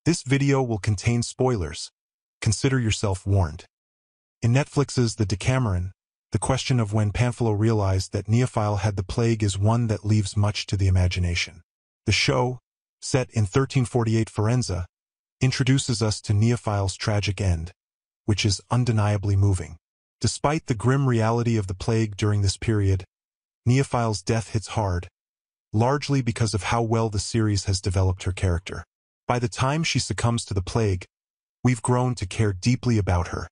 This video will contain spoilers. Consider yourself warned. In Netflix's The Decameron, the question of when Panfilo realized that Neifile had the plague is one that leaves much to the imagination. The show, set in 1348 Firenze, introduces us to Neifile's tragic end, which is undeniably moving. Despite the grim reality of the plague during this period, Neifile's death hits hard, largely because of how well the series has developed her character. By the time she succumbs to the plague, we've grown to care deeply about her,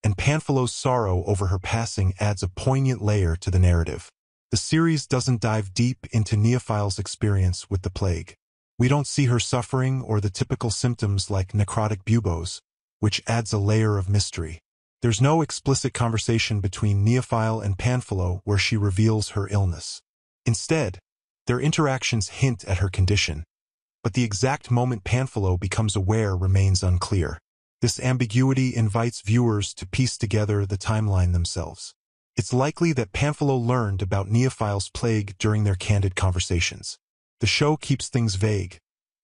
and Panfilo's sorrow over her passing adds a poignant layer to the narrative. The series doesn't dive deep into Neifile's experience with the plague. We don't see her suffering or the typical symptoms like necrotic buboes, which adds a layer of mystery. There's no explicit conversation between Neifile and Panfilo where she reveals her illness. Instead, their interactions hint at her condition, but the exact moment Panfilo becomes aware remains unclear. This ambiguity invites viewers to piece together the timeline themselves. It's likely that Panfilo learned about Neifile's plague during their candid conversations. The show keeps things vague,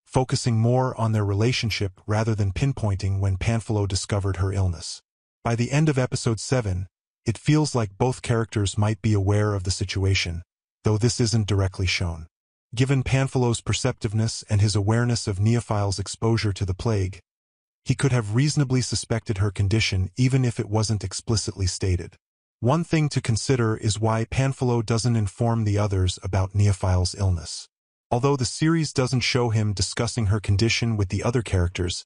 focusing more on their relationship rather than pinpointing when Panfilo discovered her illness. By the end of episode 7, it feels like both characters might be aware of the situation, though this isn't directly shown. Given Panfilo's perceptiveness and his awareness of Neifile's exposure to the plague, he could have reasonably suspected her condition even if it wasn't explicitly stated. One thing to consider is why Panfilo doesn't inform the others about Neifile's illness. Although the series doesn't show him discussing her condition with the other characters,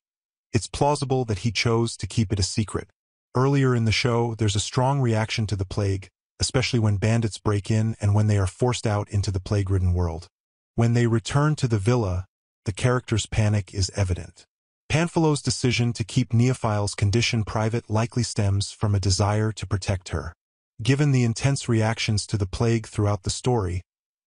it's plausible that he chose to keep it a secret. Earlier in the show, there's a strong reaction to the plague, especially when bandits break in and when they are forced out into the plague-ridden world. When they return to the villa, the characters' panic is evident. Panfilo's decision to keep Neifile's condition private likely stems from a desire to protect her. Given the intense reactions to the plague throughout the story,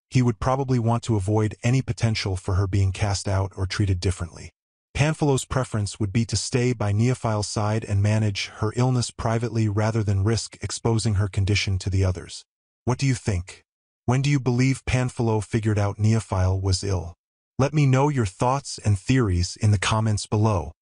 he would probably want to avoid any potential for her being cast out or treated differently. Panfilo's preference would be to stay by Neifile's side and manage her illness privately rather than risk exposing her condition to the others. What do you think? When do you believe Panfilo figured out Neifile was ill? Let me know your thoughts and theories in the comments below.